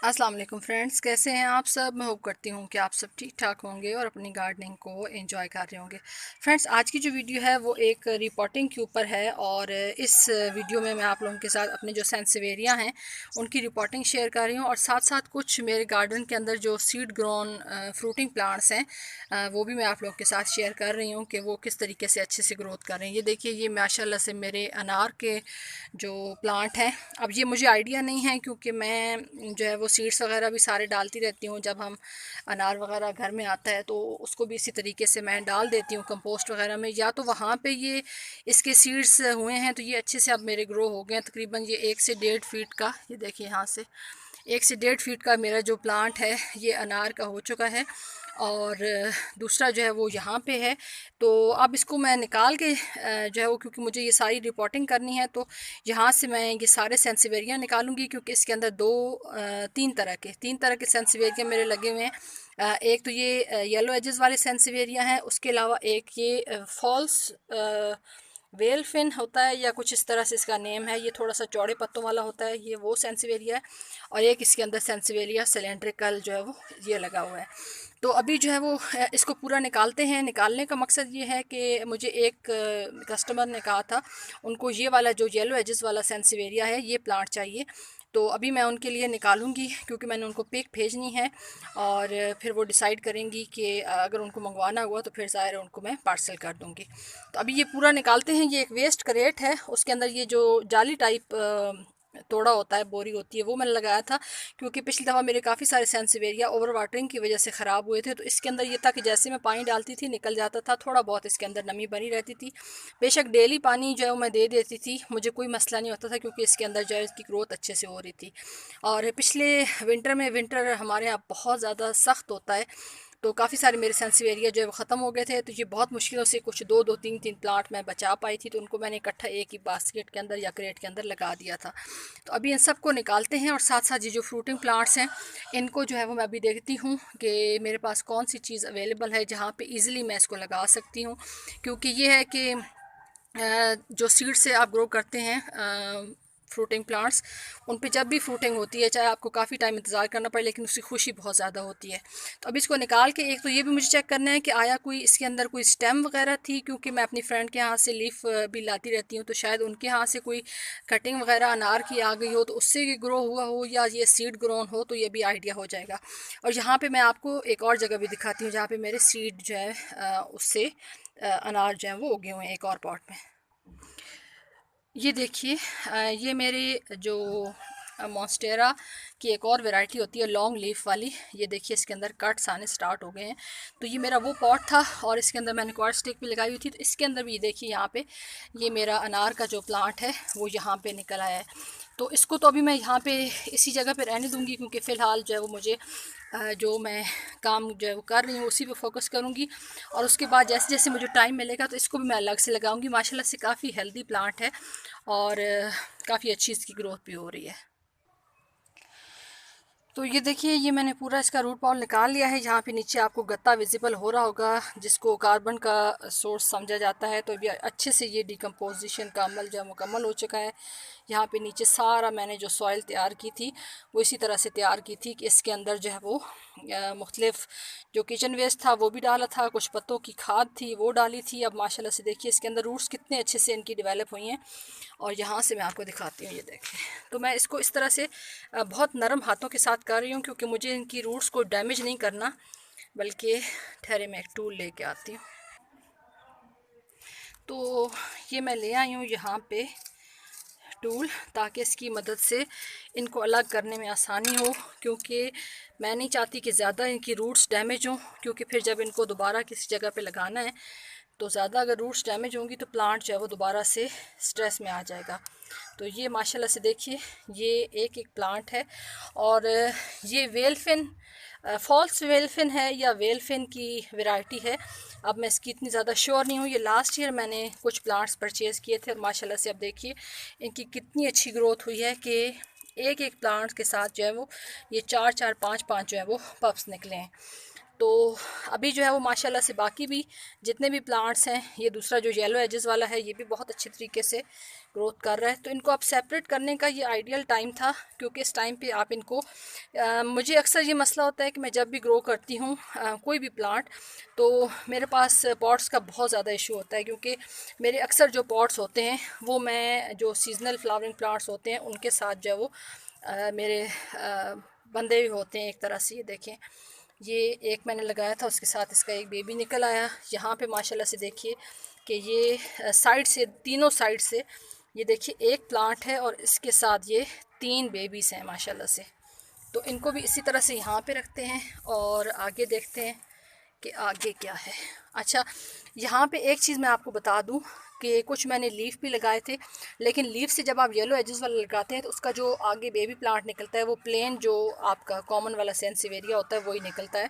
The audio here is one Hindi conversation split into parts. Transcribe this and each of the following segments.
अस्सलाम वालेकुम फ्रेंड्स, कैसे हैं आप सब। मैं होप करती हूँ कि आप सब ठीक ठाक होंगे और अपनी गार्डनिंग को एंजॉय कर रहे होंगे। फ्रेंड्स, आज की जो वीडियो है वो एक रिपोर्टिंग के ऊपर है और इस वीडियो में मैं आप लोगों के साथ अपने जो सेंसिवेरिया हैं उनकी रिपोर्टिंग शेयर कर रही हूँ और साथ साथ कुछ मेरे गार्डन के अंदर जो सीड ग्रोन फ्रूटिंग प्लांट्स हैं वो भी मैं आप लोगों के साथ शेयर कर रही हूँ कि वो किस तरीके से अच्छे से ग्रोथ कर रहे हैं। ये देखिए, ये माशाल्लाह से मेरे अनार के जो प्लांट हैं। अब ये मुझे आइडिया नहीं है क्योंकि मैं जो है वो सीड्स वगैरह भी सारे डालती रहती हूँ। जब हम अनार वगैरह घर में आता है तो उसको भी इसी तरीके से मैं डाल देती हूँ कंपोस्ट वगैरह में, या तो वहाँ पे ये इसके सीड्स हुए हैं तो ये अच्छे से अब मेरे ग्रो हो गए हैं। तकरीबन ये 1 से 1.5 फीट का, ये देखिए यहाँ से 1 से 1.5 फीट का मेरा जो प्लांट है ये अनार का हो चुका है। और दूसरा जो है वो यहाँ पे है। तो अब इसको मैं निकाल के जो है वो, क्योंकि मुझे ये सारी रिपोर्टिंग करनी है, तो यहाँ से मैं ये सारे सेंसिवेरिया निकालूंगी क्योंकि इसके अंदर तीन तरह के सेंसिवेरिया मेरे लगे हुए हैं। एक तो ये येलो एजेस वाले सेंसिवेरिया हैं, उसके अलावा एक ये फॉल्स वेल फिन होता है या कुछ इस तरह से इसका नेम है, ये थोड़ा सा चौड़े पत्तों वाला होता है, ये वो सेंसिवेरिया है। और एक इसके अंदर सेंसिवेरिया सिलेंड्रिकल जो है वो ये लगा हुआ है। तो अभी जो है वो इसको पूरा निकालते हैं। निकालने का मकसद ये है कि मुझे एक कस्टमर ने कहा था उनको ये वाला जो येलो एजेस वाला सेंसिवेरिया है ये प्लांट चाहिए। तो अभी मैं उनके लिए निकालूंगी क्योंकि मैंने उनको पिक भेजनी है और फिर वो डिसाइड करेंगी कि अगर उनको मंगवाना हुआ तो फिर ज़ाहिर है उनको मैं पार्सल कर दूंगी। तो अभी ये पूरा निकालते हैं। ये एक वेस्ट करेट है, उसके अंदर ये जो जाली टाइप तोड़ा होता है, बोरी होती है, वो मैंने लगाया था क्योंकि पिछली दफ़ा मेरे काफ़ी सारे सेंसिवेरिया ओवर वाटरिंग की वजह से ख़राब हुए थे। तो इसके अंदर ये था कि जैसे मैं पानी डालती थी निकल जाता था, थोड़ा बहुत इसके अंदर नमी बनी रहती थी। बेशक डेली पानी जो है वो मैं दे देती थी, मुझे कोई मसला नहीं होता था क्योंकि इसके अंदर जो है इसकी ग्रोथ अच्छे से हो रही थी। और पिछले विंटर हमारे यहाँ बहुत ज़्यादा सख्त होता है, तो काफ़ी सारे मेरे सेंसिवेरिया जो है वो ख़त्म हो गए थे। तो ये बहुत मुश्किलों से कुछ दो दो तीन तीन प्लांट मैं बचा पाई थी, तो उनको मैंने इकट्ठा एक ही बास्केट के अंदर या क्रेट के अंदर लगा दिया था। तो अभी इन सब को निकालते हैं और साथ साथ ये जो फ्रूटिंग प्लांट्स हैं इनको जो है वो मैं अभी देखती हूँ कि मेरे पास कौन सी चीज़ अवेलेबल है जहाँ पे इजीली मैं इसको लगा सकती हूँ। क्योंकि ये है कि जो सीड से आप ग्रो करते हैं फ्रूटिंग प्लांट्स, उन पे जब भी फ्रूटिंग होती है चाहे आपको काफ़ी टाइम इंतज़ार करना पड़े लेकिन उसकी खुशी बहुत ज़्यादा होती है। तो अब इसको निकाल के एक तो ये भी मुझे चेक करना है कि आया कोई इसके अंदर कोई स्टेम वगैरह थी, क्योंकि मैं अपनी फ्रेंड के यहाँ से लीफ भी लाती रहती हूँ, तो शायद उनके यहाँ से कोई कटिंग वगैरह अनार की आ गई हो तो उससे ये ग्रो हुआ हो या ये सीड ग्रोन हो, तो ये भी आइडिया हो जाएगा। और यहाँ पे मैं आपको एक और जगह भी दिखाती हूँ जहाँ पे मेरे सीड जो है उससे अनार जो है वो उगे हुए हैं एक और पॉट में। ये देखिए, ये मेरे जो मॉन्स्टेरा की एक और वैरायटी होती है लॉन्ग लीफ वाली, ये देखिए इसके अंदर कट्स आने स्टार्ट हो गए हैं। तो ये मेरा वो पॉट था और इसके अंदर मैंने क्वार्ट स्टिक भी लगाई हुई थी, तो इसके अंदर भी ये देखिए यहाँ पे ये मेरा अनार का जो प्लांट है वो यहाँ पे निकल आया है। तो इसको तो अभी मैं यहाँ पे इसी जगह पे रहने दूँगी क्योंकि फ़िलहाल जो है वो मुझे जो मैं काम जो है वो कर रही हूँ उसी पे फोकस करूँगी। और उसके बाद जैसे जैसे मुझे टाइम मिलेगा तो इसको भी मैं अलग से लगाऊंगी। माशाल्लाह से काफ़ी हेल्दी प्लांट है और काफ़ी अच्छी इसकी ग्रोथ भी हो रही है। तो ये देखिए, ये मैंने पूरा इसका रूट बॉल निकाल लिया है। यहाँ पे नीचे आपको गत्ता विजिबल हो रहा होगा जिसको कार्बन का सोर्स समझा जाता है। तो ये अच्छे से ये डिकम्पोजिशन का अमल जो है मुकम्मल हो चुका है। यहाँ पे नीचे सारा मैंने जो सॉइल तैयार की थी वो इसी तरह से तैयार की थी कि इसके अंदर जो है वो मुख्तलिफ जो किचन वेस्ट था वो भी डाला था, कुछ पत्तों की खाद थी वो डाली थी। अब माशाल्लाह से देखिए इसके अंदर रूट्स कितने अच्छे से इनकी डेवलप हुई हैं। और यहाँ से मैं आपको दिखाती हूँ, ये देखें। तो मैं इसको इस तरह से बहुत नरम हाथों के साथ कर रही हूँ क्योंकि मुझे इनकी रूट्स को डैमेज नहीं करना, बल्कि ठहरे मैं एक टूल लेके आती हूँ। तो ये मैं ले आई हूँ यहाँ पे टूल, ताकि इसकी मदद से इनको अलग करने में आसानी हो, क्योंकि मैं नहीं चाहती कि ज़्यादा इनकी रूट्स डैमेज हों, क्योंकि फिर जब इनको दोबारा किसी जगह पे लगाना है तो ज़्यादा अगर रूट्स डैमेज होंगी तो प्लांट जो है वो दोबारा से स्ट्रेस में आ जाएगा। तो ये माशाल्लाह से देखिए ये एक एक प्लांट है और ये वेलफिन फॉल्स वेलफिन है या वेलफिन की वैरायटी है। अब मैं इसकी इतनी ज़्यादा श्योर नहीं हूँ। ये लास्ट ईयर मैंने कुछ प्लांट्स परचेज़ किए थे और माशाल्लाह से अब देखिए इनकी कितनी अच्छी ग्रोथ हुई है कि एक एक प्लांट के साथ जो है वो ये चार चार पाँच पाँच जो है वो पप्स निकले हैं। तो अभी जो है वो माशाल्लाह से बाकी भी जितने भी प्लांट्स हैं, ये दूसरा जो येलो एजेस वाला है ये भी बहुत अच्छे तरीके से ग्रोथ कर रहा है। तो इनको आप सेपरेट करने का ये आइडियल टाइम था, क्योंकि इस टाइम पे आप इनको मुझे अक्सर ये मसला होता है कि मैं जब भी ग्रो करती हूँ कोई भी प्लांट, तो मेरे पास पॉट्स का बहुत ज़्यादा इशू होता है, क्योंकि मेरे अक्सर जो पॉट्स होते हैं वो मैं जो सीजनल फ्लावरिंग प्लांट्स होते हैं उनके साथ जो है वो मेरे बंदे भी होते हैं एक तरह से। ये देखें, ये एक मैंने लगाया था, उसके साथ इसका एक बेबी निकल आया। यहाँ पे माशाल्लाह से देखिए कि ये साइड से, तीनों साइड से ये देखिए एक प्लांट है और इसके साथ ये 3 बेबीज़ हैं माशाल्लाह से। तो इनको भी इसी तरह से यहाँ पे रखते हैं और आगे देखते हैं कि आगे क्या है। अच्छा, यहाँ पे एक चीज़ मैं आपको बता दूँ कि कुछ मैंने लीफ भी लगाए थे, लेकिन लीफ से जब आप येलो एजेस वाला लगाते हैं तो उसका जो आगे बेबी प्लांट निकलता है वो प्लेन जो आपका कॉमन वाला सेंसिवेरिया होता है वही निकलता है।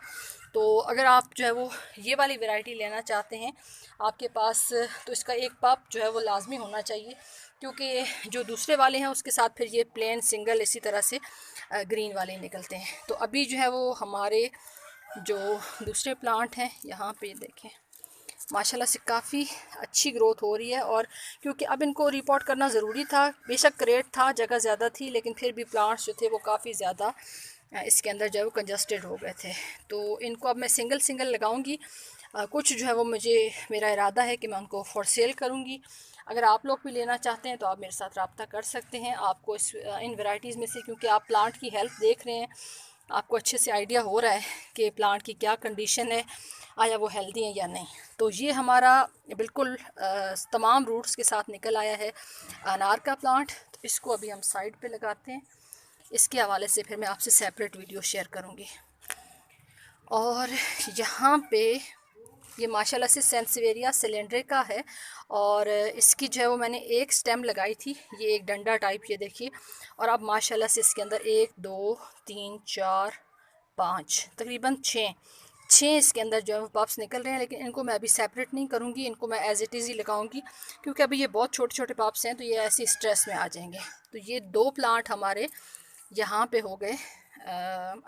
तो अगर आप जो है वो ये वाली वैरायटी लेना चाहते हैं आपके पास, तो इसका एक पप जो है वो लाजमी होना चाहिए, क्योंकि जो दूसरे वाले हैं उसके साथ फिर ये प्लेन सिंगल इसी तरह से ग्रीन वाले निकलते हैं। तो अभी जो है वो हमारे जो दूसरे प्लांट हैं यहाँ पे देखें माशाल्लाह से काफ़ी अच्छी ग्रोथ हो रही है। और क्योंकि अब इनको रिपोर्ट करना ज़रूरी था, बेशक क्रेट था, जगह ज़्यादा थी, लेकिन फिर भी प्लांट्स जो थे वो काफ़ी ज़्यादा इसके अंदर जो है वो कंजस्टेड हो गए थे। तो इनको अब मैं सिंगल सिंगल लगाऊंगी। कुछ जो है वो मेरा इरादा है कि मैं उनको फॉर सेल करूँगी। अगर आप लोग भी लेना चाहते हैं तो आप मेरे साथ रब्ता कर सकते हैं। आपको इन वैरायटीज़ में से, क्योंकि आप प्लांट की हेल्थ देख रहे हैं, आपको अच्छे से आइडिया हो रहा है कि प्लांट की क्या कंडीशन है, आया वो हेल्दी है या नहीं। तो ये हमारा बिल्कुल तमाम रूट्स के साथ निकल आया है अनार का प्लांट। तो इसको अभी हम साइड पे लगाते हैं, इसके हवाले से फिर मैं आपसे सेपरेट वीडियो शेयर करूँगी। और यहाँ पे ये माशाल्लाह से सेंसिवेरिया सिलेंड्रिका है, और इसकी जो है वो मैंने एक स्टेम लगाई थी, ये एक डंडा टाइप, ये देखिए। और अब माशाल्लाह से इसके अंदर 1 2 3 4 5 तकरीबन 6 इसके अंदर जो है वो पप्स निकल रहे हैं। लेकिन इनको मैं अभी सेपरेट नहीं करूँगी, इनको मैं एज इट इज़ ही लगाऊँगी, क्योंकि अभी ये बहुत छोटे छोटे पप्स हैं तो ये ऐसे स्ट्रेस में आ जाएंगे। तो ये 2 प्लांट हमारे यहाँ पे हो गए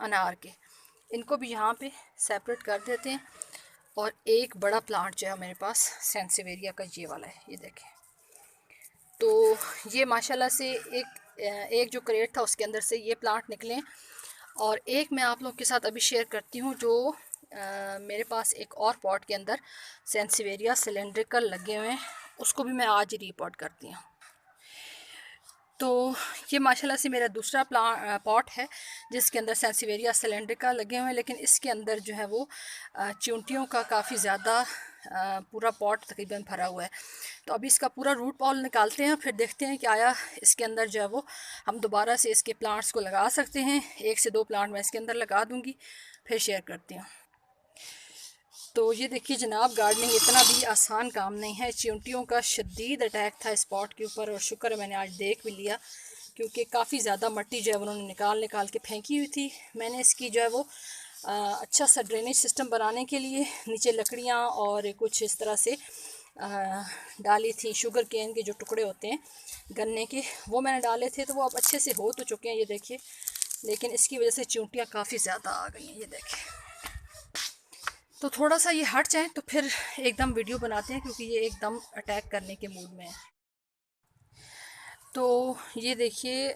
अनार के, इनको भी यहाँ पे सेपरेट कर देते हैं। और एक बड़ा प्लांट जो है मेरे पास सेंसिवेरिया का ये वाला है, ये देखें। तो ये माशाल्लाह से एक जो क्रेट था उसके अंदर से ये प्लांट निकले। और एक मैं आप लोग के साथ अभी शेयर करती हूँ जो मेरे पास एक और पॉट के अंदर सेंसिवेरिया सिलेंड्रिकल लगे हुए हैं, उसको भी मैं आज ही रिपोर्ट करती हूँ। तो ये माशाल्लाह से मेरा दूसरा पॉट है जिसके अंदर सेंसिवेरिया सिलेंड्रिका लगे हुए हैं, लेकिन इसके अंदर जो है वो चींटियों का काफ़ी ज़्यादा पूरा पॉट तकरीबन भरा हुआ है। तो अभी इसका पूरा रूट बॉल निकालते हैं, फिर देखते हैं कि आया इसके अंदर जो है वो हम दोबारा से इसके प्लांट्स को लगा सकते हैं। 1 से 2 प्लांट मैं इसके अंदर लगा दूँगी, फिर शेयर करती हूँ। तो ये देखिए जनाब, गार्डनिंग इतना भी आसान काम नहीं है। चींटियों का शदीद अटैक था इस पॉट के ऊपर, और शुक्र है मैंने आज देख भी लिया, क्योंकि काफ़ी ज़्यादा मिट्टी जो है उन्होंने निकाल के फेंकी हुई थी। मैंने इसकी जो है वो अच्छा सा ड्रेनेज सिस्टम बनाने के लिए नीचे लकड़ियाँ और कुछ इस तरह से डाली थी। शुगर केन के जो टुकड़े होते हैं गन्ने के, वो मैंने डाले थे, तो वो अब अच्छे से हो तो चुके हैं, ये देखिए। लेकिन इसकी वजह से चींटियाँ काफ़ी ज़्यादा आ गई हैं, ये देखें। तो थोड़ा सा ये हट जाए तो फिर एकदम वीडियो बनाते हैं, क्योंकि ये एकदम अटैक करने के मूड में है। तो ये देखिए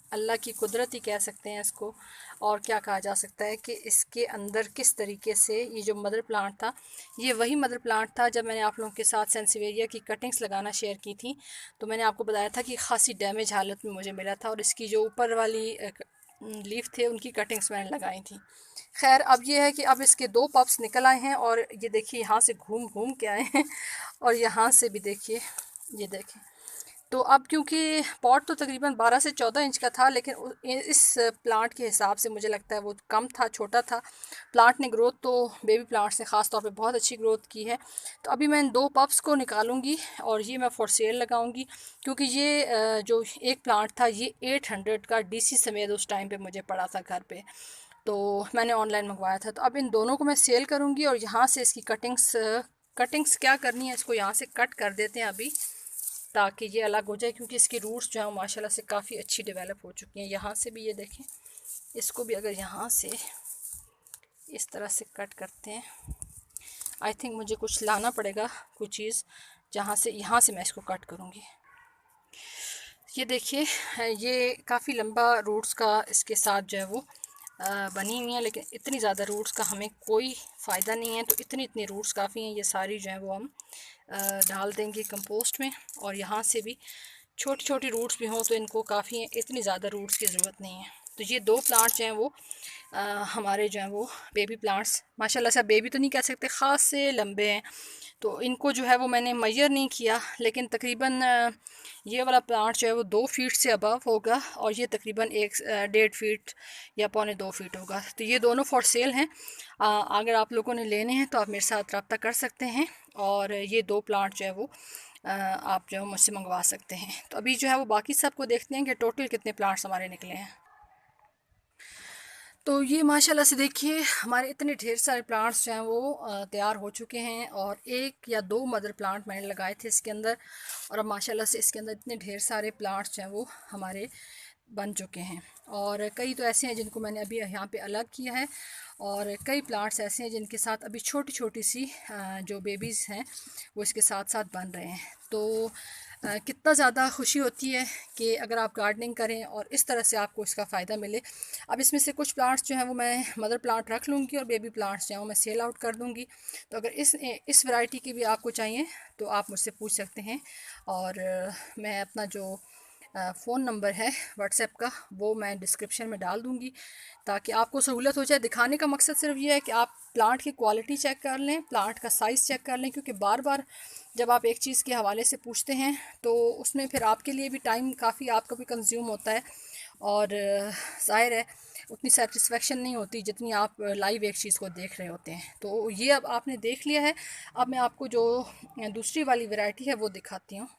अल्लाह की कुदरत ही कह सकते हैं इसको, और क्या कहा जा सकता है कि इसके अंदर किस तरीके से ये जो मदर प्लांट था, ये वही मदर प्लांट था जब मैंने आप लोगों के साथ सेंसिवेरिया की कटिंग्स लगाना शेयर की थी। तो मैंने आपको बताया था कि ख़ासी डैमेज हालत में मुझे मिला था, और इसकी जो ऊपर वाली लीफ थे उनकी कटिंग्स मैंने लगाई थी। खैर अब ये है कि अब इसके 2 पप्स निकल आए हैं, और ये देखिए यहाँ से घूम घूम के आए हैं, और यहाँ से भी देखिए, ये देखें। तो अब क्योंकि पॉट तो तकरीबन 12 से 14 इंच का था, लेकिन इस प्लांट के हिसाब से मुझे लगता है वो कम था, छोटा था। प्लांट ने ग्रोथ तो बेबी प्लांट्स ने ख़ास तौर पे बहुत अच्छी ग्रोथ की है। तो अभी मैं इन 2 पप्स को निकालूंगी और ये मैं फॉर सेल लगाऊंगी, क्योंकि ये जो एक प्लांट था ये 800 का डीसी समेत उस टाइम पे मुझे पड़ा था घर पे, तो मैंने ऑनलाइन मंगवाया था। तो अब इन दोनों को मैं सेल करूँगी, और यहाँ से इसकी कटिंग्स क्या करनी है, इसको यहाँ से कट कर देते हैं अभी, ताकि ये अलग हो जाए, क्योंकि इसकी रूट्स जो है माशाल्लाह से काफ़ी अच्छी डेवलप हो चुकी हैं। यहाँ से भी ये देखें, इसको भी अगर यहाँ से इस तरह से कट करते हैं। आई थिंक मुझे कुछ लाना पड़ेगा, कुछ चीज़ जहाँ से, यहाँ से मैं इसको कट करूँगी। ये देखिए, ये काफ़ी लंबा रूट्स का इसके साथ जो है वो बनी हुई है, लेकिन इतनी ज़्यादा रूट्स का हमें कोई फ़ायदा नहीं है। तो इतनी रूट्स काफ़ी हैं, ये सारी जो है वो हम डाल देंगे कंपोस्ट में। और यहाँ से भी छोटी छोटी रूट्स भी हों तो इनको काफ़ी हैं, इतनी ज़्यादा रूट्स की ज़रूरत नहीं है। तो ये 2 प्लांट जो हैं वो हमारे जो हैं वो बेबी प्लांट्स, माशाल्लाह से बेबी तो नहीं कह सकते, ख़ास से लंबे हैं। तो इनको जो है वो मैंने मेजर नहीं किया, लेकिन तकरीबन ये वाला प्लांट जो है वो 2 फीट से अबव होगा और ये तकरीबन 1.5 फीट या 2.25 फीट होगा। तो ये दोनों फॉर सेल हैं। अगर आप लोगों ने लेने हैं तो आप मेरे साथ रब्ता कर सकते हैं, और ये 2 प्लांट जो है वो आप जो है मुझसे मंगवा सकते हैं। तो अभी जो है वो बाकी सबको देखते हैं कि टोटल कितने प्लांट्स हमारे निकले हैं। तो ये माशाल्लाह से देखिए, हमारे इतने ढेर सारे प्लांट्स जो हैं वो तैयार हो चुके हैं, और 1 या 2 मदर प्लांट मैंने लगाए थे इसके अंदर, और अब माशाल्लाह से इसके अंदर इतने ढेर सारे प्लांट्स जो हैं वो हमारे बन चुके हैं। और कई तो ऐसे हैं जिनको मैंने अभी यहाँ पे अलग किया है, और कई प्लांट्स ऐसे हैं जिनके साथ अभी छोटी छोटी सी जो बेबीज़ हैं वो इसके साथ साथ बन रहे हैं। तो कितना ज़्यादा खुशी होती है कि अगर आप गार्डनिंग करें और इस तरह से आपको इसका फ़ायदा मिले। अब इसमें से कुछ प्लांट्स जो हैं वो मैं मदर प्लांट रख लूँगी, और बेबी प्लांट्स जो हैं वो मैं सेल आउट कर दूँगी। तो अगर इस वैरायटी की भी आपको चाहिए तो आप मुझसे पूछ सकते हैं, और मैं अपना जो फ़ोन नंबर है व्हाट्सएप का वो मैं डिस्क्रिप्शन में डाल दूँगी, ताकि आपको सहूलत हो जाए। दिखाने का मकसद सिर्फ ये है कि आप प्लांट की क्वालिटी चेक कर लें, प्लांट का साइज़ चेक कर लें, क्योंकि बार बार जब आप एक चीज़ के हवाले से पूछते हैं तो उसमें फिर आपके लिए भी टाइम काफ़ी आपका भी कंज्यूम होता है, और ज़ाहिर है उतनी सेटिस्फेक्शन नहीं होती जितनी आप लाइव एक चीज़ को देख रहे होते हैं। तो ये अब आपने देख लिया है। अब मैं आपको जो दूसरी वाली वैरायटी है वो दिखाती हूँ।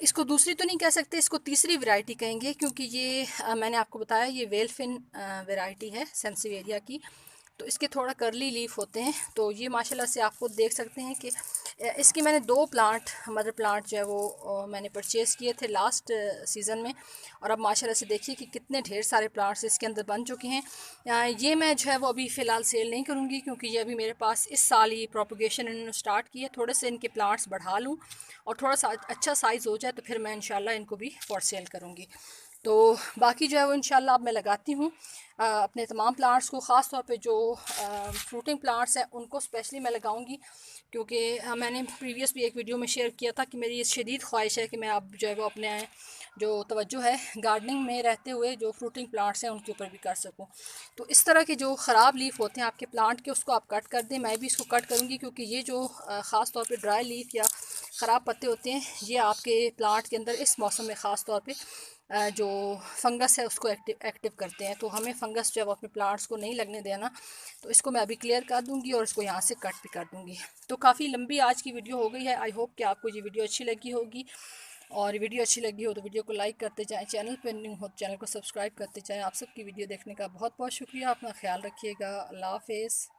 इसको दूसरी तो नहीं कह सकते, इसको तीसरी वैरायटी कहेंगे, क्योंकि ये मैंने आपको बताया ये वेलफिन वैरायटी है सेंसिवेरिया की। तो इसके थोड़ा करली लीफ होते हैं। तो ये माशाल्लाह से आपको देख सकते हैं कि इसकी मैंने 2 प्लांट मदर प्लांट जो है वो मैंने परचेज़ किए थे लास्ट सीज़न में, और अब माशाल्लाह से देखिए कि कितने ढेर सारे प्लांट्स इसके अंदर बन चुके हैं। ये मैं जो है वो अभी फ़िलहाल सेल नहीं करूँगी, क्योंकि ये अभी मेरे पास इस साल ही प्रोपगेशन इन्होंने स्टार्ट की है। थोड़े से इनके प्लांट्स बढ़ा लूँ और थोड़ा सा अच्छा साइज़ हो जाए तो फिर मैं इंशाल्लाह इनको भी फॉर सेल करूँगी। तो बाकी जो है वो इंशाल्लाह अब मैं लगाती हूँ अपने तमाम प्लांट्स को, ख़ास तौर पे जो फ्रूटिंग प्लांट्स हैं उनको स्पेशली मैं लगाऊंगी, क्योंकि मैंने प्रीवियस भी एक वीडियो में शेयर किया था कि मेरी ये शदीद ख्वाहिश है कि मैं अब जो है वो अपने जो तवज्जो है गार्डनिंग में रहते हुए जो फ्रूटिंग प्लांट्स हैं उनके ऊपर भी कर सकूं। तो इस तरह के जो ख़राब लीफ होते हैं आपके प्लांट के, उसको आप कट कर दें। मैं भी इसको कट करूँगी, क्योंकि ये जो ख़ास तौर पे ड्राई लीफ या ख़राब पत्ते होते हैं ये आपके प्लांट के अंदर इस मौसम में ख़ास तौर पे जो फंगस है उसको एक्टिव करते हैं। तो हमें फंगस जो है वो अपने प्लांट्स को नहीं लगने देना। तो इसको मैं अभी क्लियर कर दूंगी और इसको यहाँ से कट भी कर दूंगी। तो काफ़ी लंबी आज की वीडियो हो गई है। आई होप कि आपको ये वीडियो अच्छी लगी होगी, और वीडियो अच्छी लगी हो तो वीडियो को लाइक करते जाएँ, चैनल पर न्यू हो तो चैनल को सब्सक्राइब करते जाएँ। आप सबकी वीडियो देखने का बहुत बहुत शुक्रिया। अपना ख्याल रखिएगा। अल्लाह हाफ़िज़।